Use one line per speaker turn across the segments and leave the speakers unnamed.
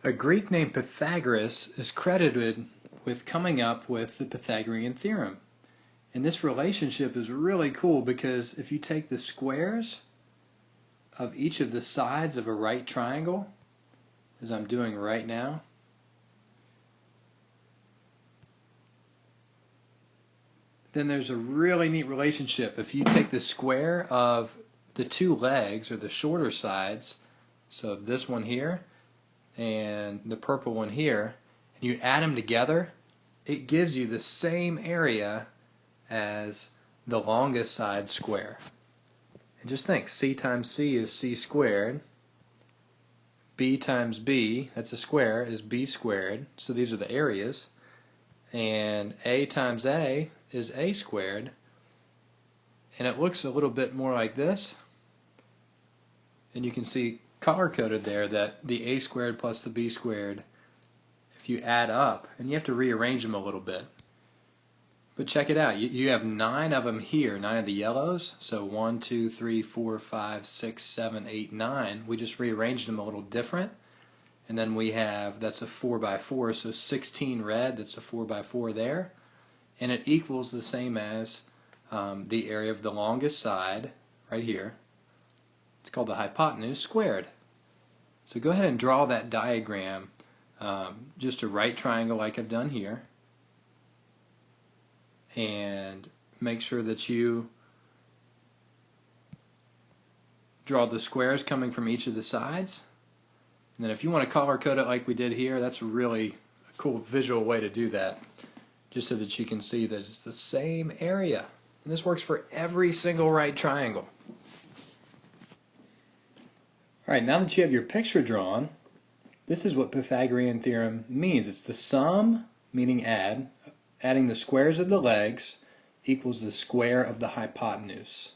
A Greek named Pythagoras is credited with coming up with the Pythagorean Theorem. And this relationship is really cool because if you take the squares of each of the sides of a right triangle, as I'm doing right now, then there's a really neat relationship. If you take the square of the two legs, or the shorter sides, so this one here and the purple one here, and you add them together, it gives you the same area as the longest side square. And just think, c times c is c squared, b times b, that's a square, is b squared, so these are the areas, and a times a is a squared, and it looks a little bit more like this, and you can see color-coded there that the a squared plus the b squared, if you add up, and you have to rearrange them a little bit, but check it out, you have 9 of them here, 9 of the yellows, so 1, 2, 3, 4, 5, 6, 7, 8, 9, we just rearranged them a little different, and then we have, that's a 4 by 4, so 16 red, that's a 4 by 4 there, and it equals the same as the area of the longest side right here. It's called the hypotenuse squared. So go ahead and draw that diagram, just a right triangle like I've done here, and make sure that you draw the squares coming from each of the sides. And then if you want to color code it like we did here, that's really a cool visual way to do that, just so that you can see that it's the same area. And this works for every single right triangle. Alright, now that you have your picture drawn, this is what Pythagorean Theorem means. It's the sum, meaning adding the squares of the legs equals the square of the hypotenuse.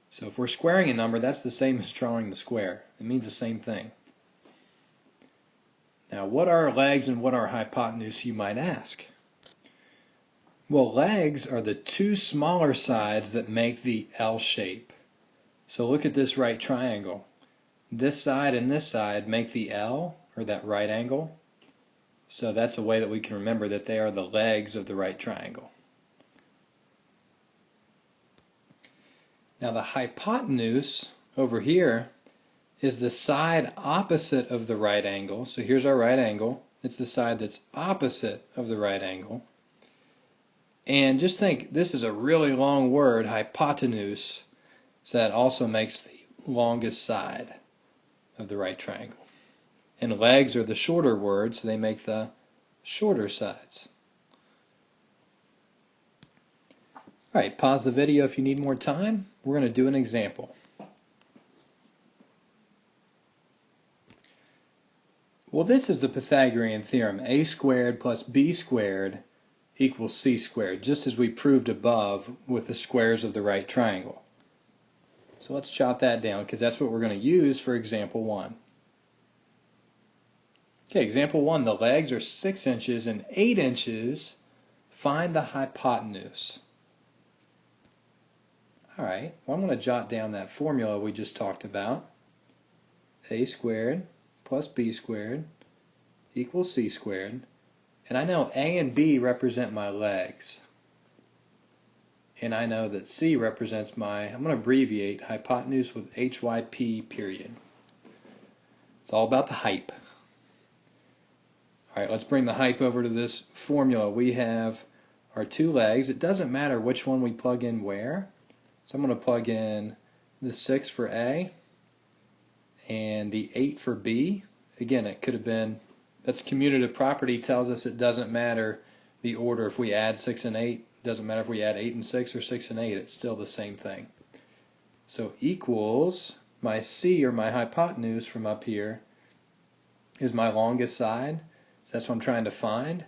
So if we're squaring a number, that's the same as drawing the square. It means the same thing. Now, what are legs and what are hypotenuse, you might ask? Well, legs are the two smaller sides that make the L shape. So look at this right triangle. This side and this side make the L, or that right angle. So that's a way that we can remember that they are the legs of the right triangle. Now the hypotenuse over here is the side opposite of the right angle. So here's our right angle. It's the side that's opposite of the right angle. And just think, this is a really long word, hypotenuse, so that also makes the longest side of the right triangle. And legs are the shorter word, so they make the shorter sides. Alright, pause the video if you need more time. We're going to do an example. Well, this is the Pythagorean theorem. A squared plus b squared equals c squared, just as we proved above with the squares of the right triangle. So let's jot that down, because that's what we're going to use for example 1. Okay, example 1, the legs are 6 inches and 8 inches. Find the hypotenuse. Alright, well, I'm going to jot down that formula we just talked about. A squared plus b squared equals c squared. And I know a and b represent my legs. And I know that c represents my, I'm going to abbreviate hypotenuse with HYP period. It's all about the hype. Alright, let's bring the hype over to this formula. We have our two legs. It doesn't matter which one we plug in where. So I'm going to plug in the 6 for A and the 8 for B. Again, it could have been, that's commutative property, tells us it doesn't matter the order. If we add 6 and 8, it doesn't matter if we add 8 and 6 or 6 and 8, it's still the same thing. So equals my C, or my hypotenuse from up here, is my longest side. So that's what I'm trying to find.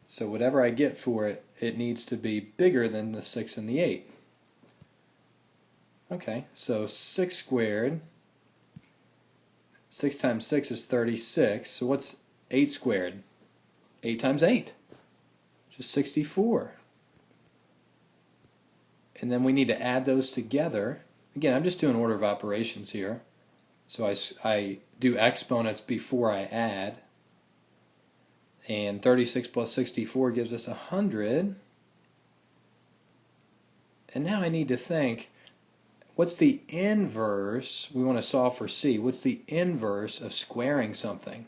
So whatever I get for it, it needs to be bigger than the 6 and the 8. Okay, so 6 squared, 6 times 6 is 36, so what's 8 squared? 8 times 8, which is 64. And then we need to add those together. Again, I'm just doing order of operations here. So I do exponents before I add. And 36 plus 64 gives us 100. And now I need to think, what's the inverse? We want to solve for c. What's the inverse of squaring something?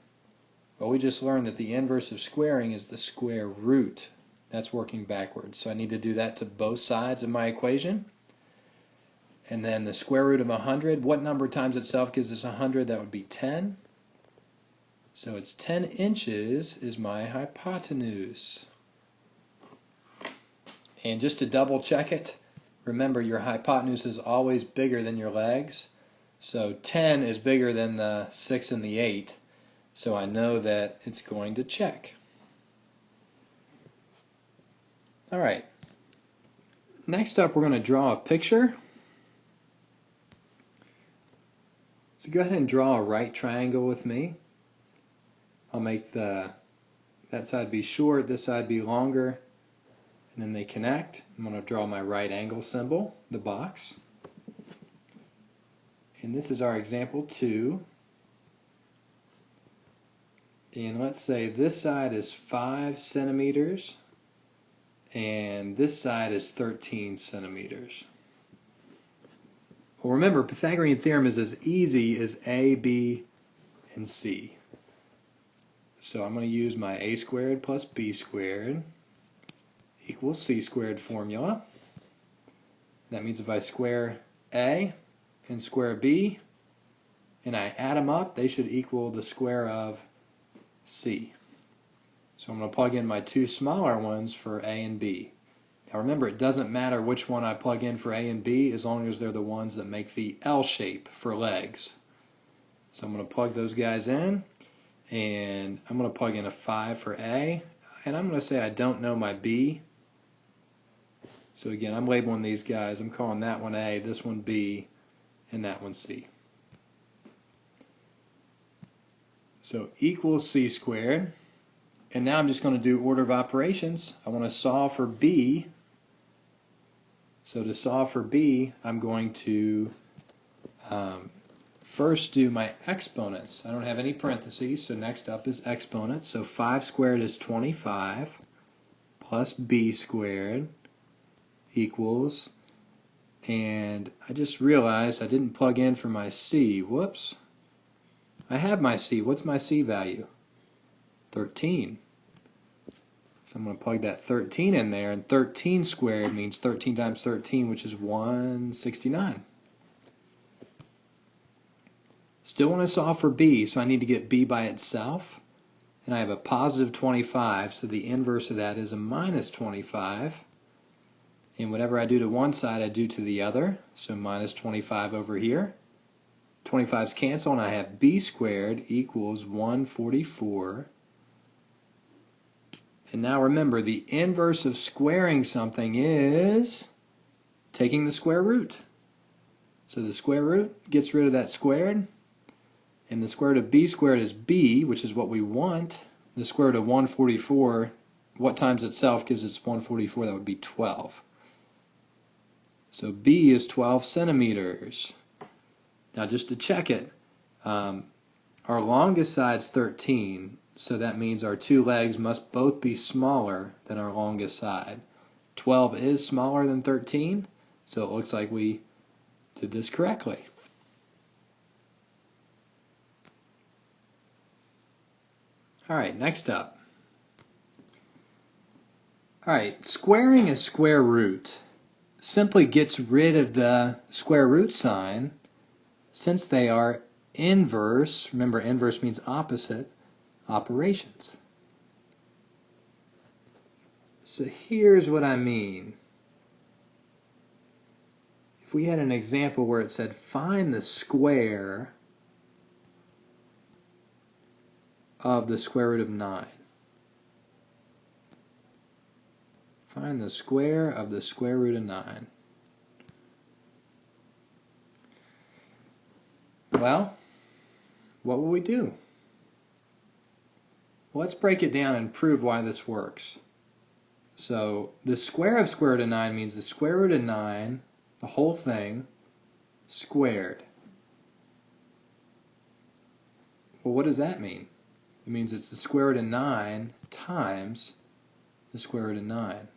Well, we just learned that the inverse of squaring is the square root. That's working backwards. So I need to do that to both sides of my equation. And then the square root of 100, what number times itself gives us 100? That would be 10. So it's 10 inches is my hypotenuse. And just to double check it, remember your hypotenuse is always bigger than your legs. So 10 is bigger than the 6 and the 8. So I know that it's going to check. Alright. Next up we're going to draw a picture. So go ahead and draw a right triangle with me. I'll make that side be short, this side be longer, and then they connect. I'm going to draw my right angle symbol, the box. And this is our example 2. And let's say this side is 5 centimeters and this side is 13 centimeters. Well, remember, Pythagorean Theorem is as easy as A, B, and C. So I'm going to use my a squared plus b squared equals c squared formula. That means if I square a and square b and I add them up, they should equal the square of c. So I'm going to plug in my two smaller ones for a and b. Now remember, it doesn't matter which one I plug in for a and b as long as they're the ones that make the L shape for legs. So I'm going to plug those guys in. And I'm going to plug in a 5 for A, and I'm going to say I don't know my B. So again, I'm labeling these guys. I'm calling that one A, this one B, and that one C. So equals C squared. And now I'm just going to do order of operations. I want to solve for B. So to solve for B, I'm going to first do my exponents. I don't have any parentheses, so next up is exponents. So 5 squared is 25 plus b squared equals, and I just realized I didn't plug in for my c. Whoops. I have my c. What's my c value? 13. So I'm going to plug that 13 in there, and 13 squared means 13 times 13, which is 169. Still want to solve for b, so I need to get b by itself. And I have a positive 25, so the inverse of that is a minus 25. And whatever I do to one side, I do to the other. So minus 25 over here. 25's cancel, and I have b squared equals 144. And now remember, the inverse of squaring something is taking the square root. So the square root gets rid of that squared. And the square root of b squared is b, which is what we want. The square root of 144, what times itself gives us 144? That would be 12. So b is 12 centimeters. Now just to check it, our longest side's 13, so that means our two legs must both be smaller than our longest side. 12 is smaller than 13, so it looks like we did this correctly. Alright, next up. Alright, squaring a square root simply gets rid of the square root sign since they are inverse, remember inverse means opposite, operations. So here's what I mean. If we had an example where it said find the square of the square root of 9. Find the square of the square root of 9. Well, what will we do? Well, let's break it down and prove why this works. So the square of square root of 9 means the square root of 9, the whole thing, squared. Well, what does that mean? It means it's the square root of 9 times the square root of 9.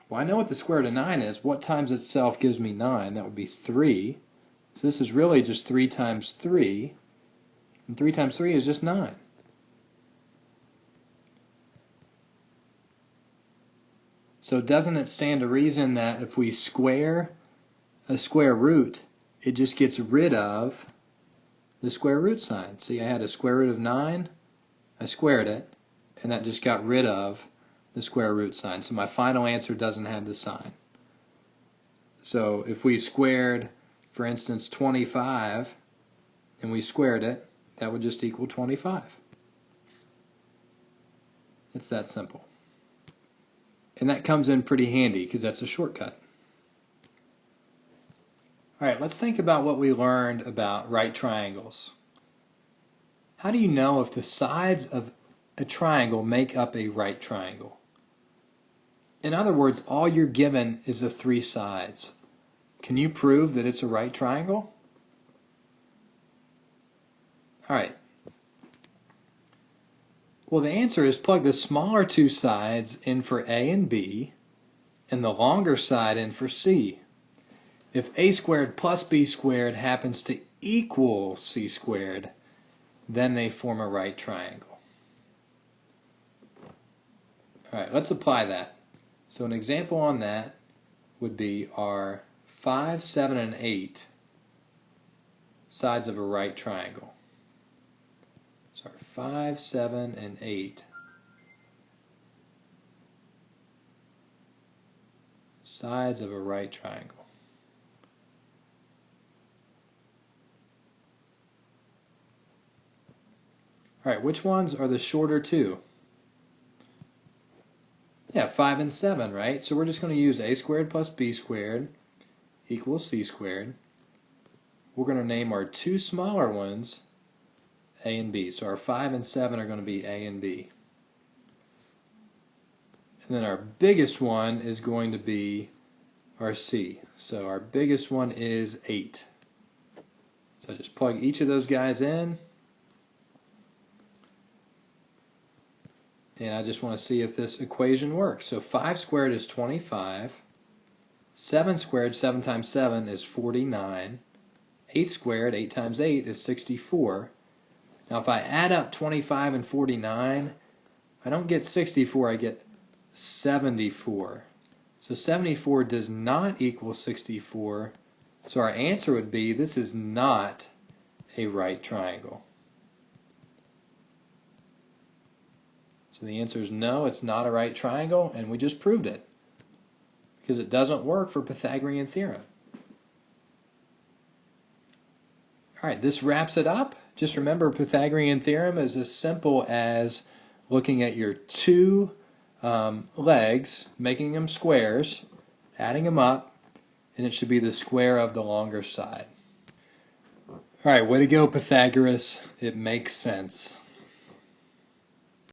Well, I know what the square root of 9 is. What times itself gives me 9? That would be 3. So this is really just 3 times 3. And 3 times 3 is just 9. So doesn't it stand to reason that if we square a square root, it just gets rid of the square root sign? See, I had a square root of 9, I squared it, and that just got rid of the square root sign. So my final answer doesn't have the sign. So if we squared, for instance, 25, and we squared it, that would just equal 25. It's that simple. And that comes in pretty handy because that's a shortcut. All right, let's think about what we learned about right triangles. How do you know if the sides of a triangle make up a right triangle? In other words, all you're given is the 3 sides. Can you prove that it's a right triangle? All right. Well, the answer is plug the smaller 2 sides in for A and B, and the longer side in for C. If A squared plus B squared happens to equal C squared, then they form a right triangle. All right, let's apply that. So an example on that would be our 5, 7, and 8 sides of a right triangle. So 5, 7, and 8 sides of a right triangle. All right, which ones are the shorter 2? Yeah, 5 and 7, right? So we're just going to use a squared plus b squared equals c squared. We're going to name our 2 smaller ones a and b. So our 5 and 7 are going to be a and b. And then our biggest one is going to be our c. So our biggest one is 8. So just plug each of those guys in. And I just want to see if this equation works. So 5 squared is 25. 7 squared, 7 times 7 is 49. 8 squared, 8 times 8 is 64. Now if I add up 25 and 49, I don't get 64, I get 74. So 74 does not equal 64. So our answer would be this is not a right triangle. So the answer is no, it's not a right triangle, and we just proved it because it doesn't work for Pythagorean theorem. All right, this wraps it up. Just remember, Pythagorean theorem is as simple as looking at your 2 legs, making them squares, adding them up, and it should be the square of the longer side. All right, way to go, Pythagoras. It makes sense.